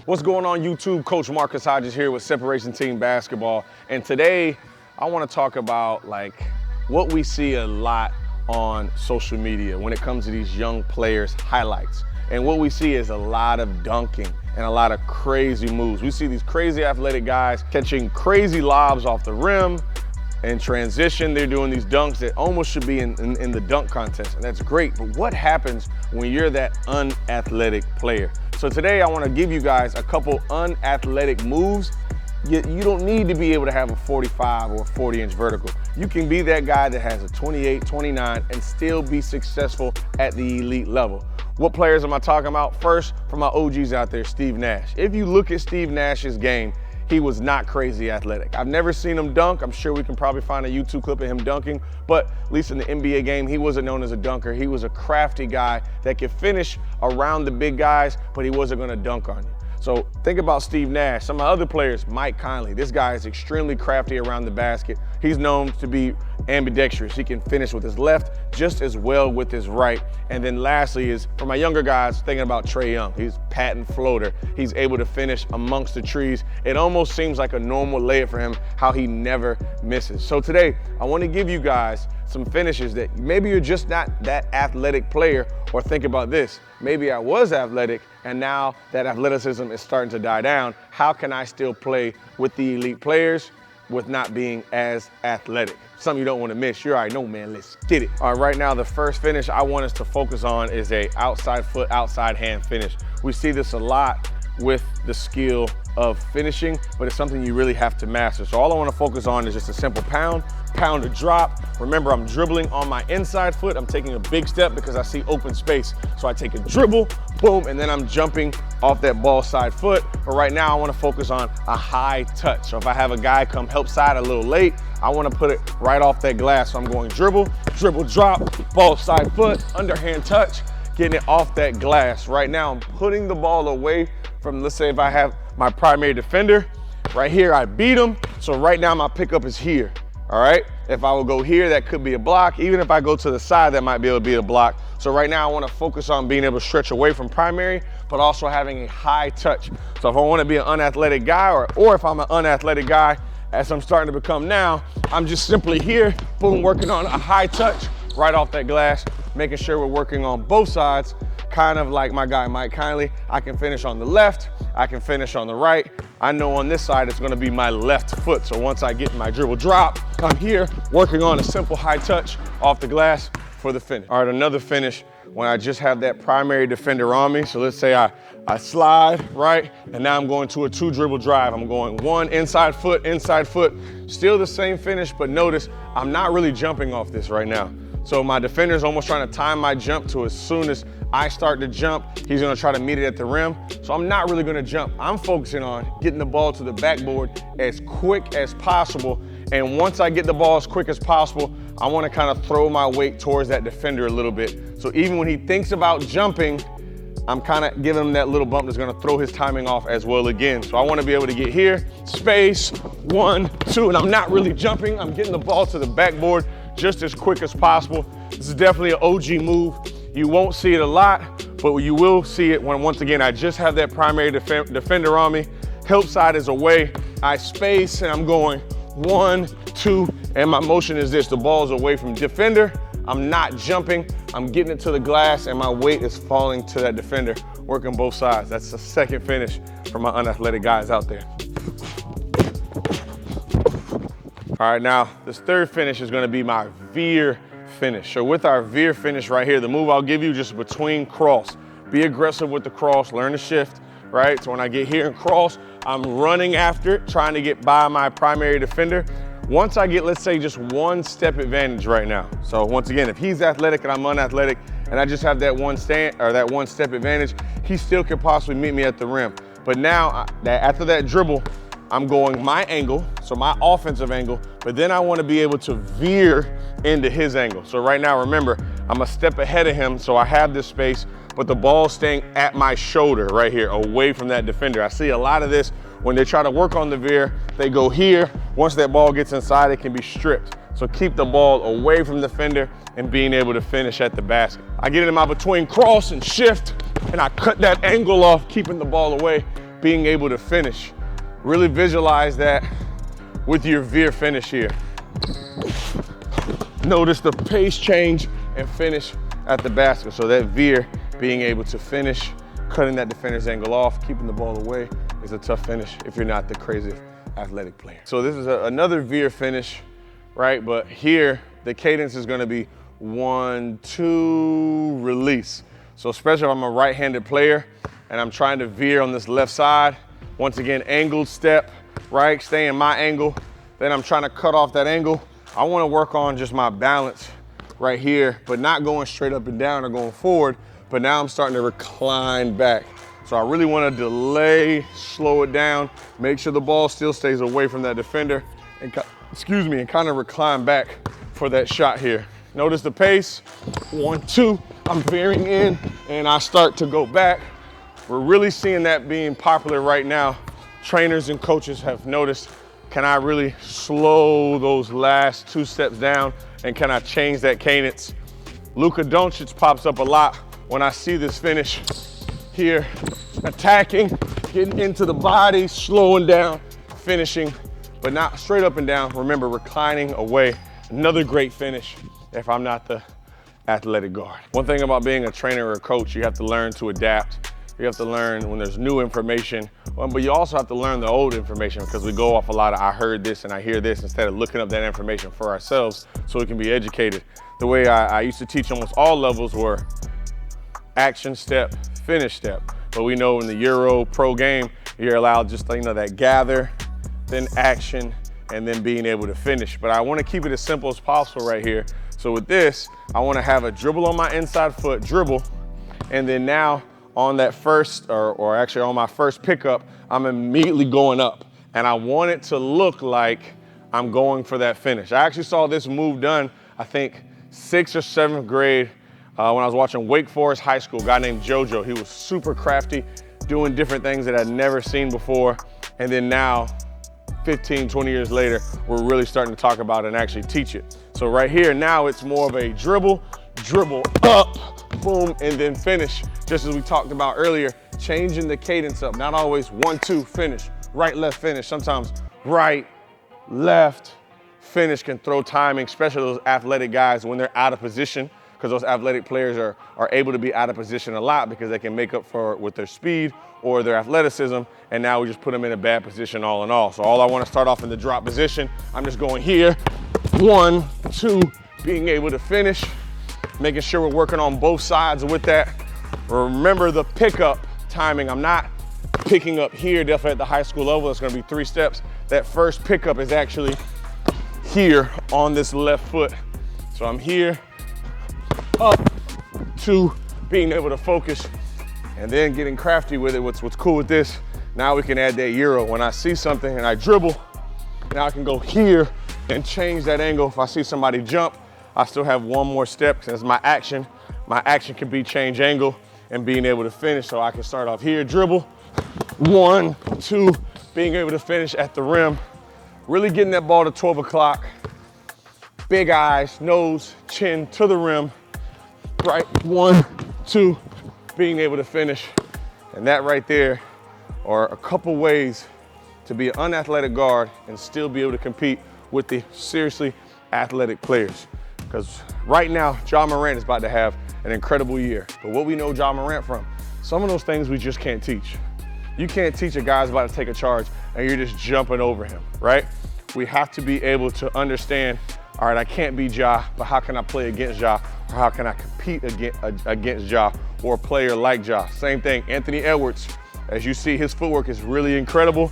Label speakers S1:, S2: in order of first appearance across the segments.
S1: What's going on YouTube? Coach Marcus Hodges here with Separation Team Basketball. And today I want to talk about what we see a lot on social media when it comes to these young players' highlights. And what we see is a lot of dunking and a lot of crazy moves. We see these crazy athletic guys catching crazy lobs off the rim. In transition, they're doing these dunks that almost should be in the dunk contest, and that's great. But what happens when you're that unathletic player? So today I want to give you guys a couple unathletic moves. You don't need to be able to have a 45 or a 40-inch vertical. You can be that guy that has a 28, 29 and still be successful at the elite level. What players am I talking about? First, for my OGs out there, Steve Nash. If you look at Steve Nash's game, he was not crazy athletic. I've never seen him dunk. I'm sure we can probably find a YouTube clip of him dunking, but at least in the NBA game, he wasn't known as a dunker. He was a crafty guy that could finish around the big guys, but he wasn't gonna dunk on you. So think about Steve Nash. Some of my other players, Mike Conley. This guy is extremely crafty around the basket. He's known to be ambidextrous. He can finish with his left just as well with his right. And then lastly is, for my younger guys, thinking about Trae Young. He's patent floater. He's able to finish amongst the trees. It almost seems like a normal layup for him, how he never misses. So today, I want to give you guys some finishes that maybe you're just not that athletic player, or think about this. Maybe I was athletic and now that athleticism is starting to die down. How can I still play with the elite players with not being as athletic? Something you don't want to miss. You already know, man, let's get it. All right, right now the first finish I want us to focus on is a outside foot, outside hand finish. We see this a lot with the skill of finishing, but it's something you really have to master. So all I want to focus on is just a simple pound to drop. Remember, I'm dribbling on my inside foot. I'm taking a big step because I see open space. So I take a dribble, boom, and then I'm jumping off that ball side foot. But right now I want to focus on a high touch. So if I have a guy come help side a little late, I want to put it right off that glass. So I'm going dribble, drop, ball side foot, underhand touch, getting it off that glass. Right now I'm putting the ball away from, let's say if I have my primary defender, right here I beat him. So right now my pickup is here, all right? If I will go here, that could be a block. Even if I go to the side, that might be able to be a block. So right now I want to focus on being able to stretch away from primary, but also having a high touch. So if I want to be an unathletic guy, or if I'm an unathletic guy, as I'm starting to become now, I'm just simply here, boom, working on a high touch right off that glass, making sure we're working on both sides, kind of like my guy Mike Conley. I can finish on the left, I can finish on the right. I know on this side it's gonna be my left foot. So once I get my dribble drop, I'm here working on a simple high touch off the glass for the finish. All right, another finish when I just have that primary defender on me. So let's say I slide, right? And now I'm going to a 2 dribble drive. I'm going 1 inside foot, still the same finish, but notice I'm not really jumping off this right now. So my defender's almost trying to time my jump to as soon as I start to jump, he's gonna try to meet it at the rim. So I'm not really gonna jump. I'm focusing on getting the ball to the backboard as quick as possible. And once I get the ball as quick as possible, I wanna kind of throw my weight towards that defender a little bit. So even when he thinks about jumping, I'm kind of giving him that little bump that's gonna throw his timing off as well again. So I wanna be able to get here, space, 1, 2, and I'm not really jumping. I'm getting the ball to the backboard just as quick as possible. This is definitely an OG move. You won't see it a lot, but you will see it when, once again, I just have that primary defender on me. Help side is away. I space and I'm going 1, 2, and my motion is this. The ball is away from defender. I'm not jumping. I'm getting it to the glass and my weight is falling to that defender, working both sides. That's the second finish for my unathletic guys out there. All right, now this third finish is gonna be my veer finish. So with our veer finish right here, the move I'll give you just between cross. Be aggressive with the cross, learn to shift, right? So when I get here and cross, I'm running after it, trying to get by my primary defender. Once I get, let's say, just 1 step advantage right now. So once again, if he's athletic and I'm unathletic, and I just have that 1 step advantage, he still could possibly meet me at the rim. But now, after that dribble, I'm going my angle, so my offensive angle, but then I want to be able to veer into his angle. So right now, remember, I'm a step ahead of him, so I have this space, but the ball's staying at my shoulder right here, away from that defender. I see a lot of this when they try to work on the veer, they go here. Once that ball gets inside, it can be stripped. So keep the ball away from the defender and being able to finish at the basket. I get it in my between cross and shift, and I cut that angle off, keeping the ball away. being able to finish. Really visualize that with your veer finish here. Notice the pace change and finish at the basket. So that veer, being able to finish, cutting that defender's angle off, keeping the ball away is a tough finish if you're not the crazy athletic player. So this is another veer finish, right? But here, the cadence is gonna be 1, 2, release. So especially if I'm a right-handed player and I'm trying to veer on this left side, once again, angled step, right? Stay in my angle. Then I'm trying to cut off that angle. I wanna work on just my balance right here, but not going straight up and down or going forward, but now I'm starting to recline back. So I really wanna delay, slow it down, make sure the ball still stays away from that defender, and and kind of recline back for that shot here. Notice the pace, 1, 2, I'm veering in, and I start to go back. We're really seeing that being popular right now. Trainers and coaches have noticed, can I really slow those last 2 steps down, and can I change that cadence? Luka Doncic pops up a lot when I see this finish here, attacking, getting into the body, slowing down, finishing, but not straight up and down. Remember, reclining away. Another great finish if I'm not the athletic guard. One thing about being a trainer or a coach, you have to learn to adapt. You have to learn when there's new information, but you also have to learn the old information, because we go off a lot of I heard this and I hear this instead of looking up that information for ourselves so we can be educated. The way I used to teach almost all levels were action step, finish step. But we know in the Euro pro game, you're allowed just, that gather, then action, and then being able to finish. But I wanna keep it as simple as possible right here. So with this, I wanna have a dribble on my inside foot, dribble, and then now on that first, or actually on my first pickup, I'm immediately going up. And I want it to look like I'm going for that finish. I actually saw this move done, I think 6th or 7th grade, when I was watching Wake Forest High School, a guy named JoJo. He was super crafty, doing different things that I'd never seen before. And then now, 15, 20 years later, we're really starting to talk about it and actually teach it. So right here, now it's more of a dribble, dribble up, boom, and then finish. Just as we talked about earlier, changing the cadence up, not always 1, 2, finish, right, left, finish. Sometimes right, left, finish can throw timing, especially those athletic guys when they're out of position, because those athletic players are able to be out of position a lot because they can make up for it with their speed or their athleticism, and now we just put them in a bad position all in all. So all I want to start off in the drop position, I'm just going here, 1, 2, being able to finish, making sure we're working on both sides with that. Remember the pickup timing. I'm not picking up here, definitely at the high school level, it's gonna be 3 steps. That first pickup is actually here on this left foot. So I'm here, up, 2, being able to focus, and then getting crafty with it. What's cool with this, now we can add that Euro. When I see something and I dribble, now I can go here and change that angle. If I see somebody jump, I still have 1 more step, because that's my action. My action can be change angle and being able to finish. So I can start off here, dribble, 1, 2, being able to finish at the rim. Really getting that ball to 12 o'clock. Big eyes, nose, chin to the rim. Right, 1, 2, being able to finish. And that right there are a couple ways to be an unathletic guard and still be able to compete with the seriously athletic players. Because right now, Ja Morant is about to have an incredible year. But what we know Ja Morant from, some of those things we just can't teach. You can't teach a guy's about to take a charge and you're just jumping over him, right? We have to be able to understand, all right, I can't be Ja, but how can I play against Ja? Or how can I compete against Ja or a player like Ja? Same thing, Anthony Edwards. As you see, his footwork is really incredible.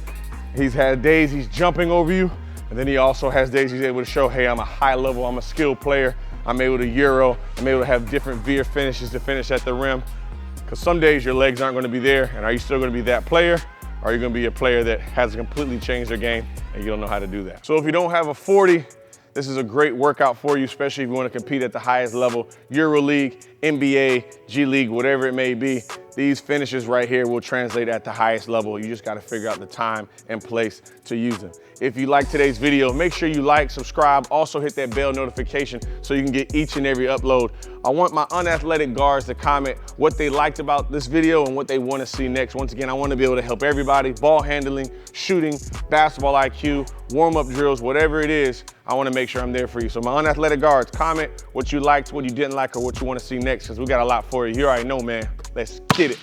S1: He's had days he's jumping over you, and then he also has days he's able to show, hey, I'm a high level, I'm a skilled player. I'm able to Euro, I'm able to have different veer finishes to finish at the rim. Because some days your legs aren't gonna be there, and are you still gonna be that player? Or are you gonna be a player that has completely changed their game and you don't know how to do that? So if you don't have a 40, this is a great workout for you, especially if you wanna compete at the highest level, Euro League, NBA, G League, whatever it may be, these finishes right here will translate at the highest level. You just gotta figure out the time and place to use them. If you like today's video, make sure you like, subscribe, also hit that bell notification so you can get each and every upload. I want my unathletic guards to comment what they liked about this video and what they want to see next. Once again, I want to be able to help everybody, ball handling, shooting, basketball IQ, warm-up drills, whatever it is, I want to make sure I'm there for you. So my unathletic guards, comment what you liked, what you didn't like, or what you want to see next, because we got a lot for you. You already know, man. Let's get it.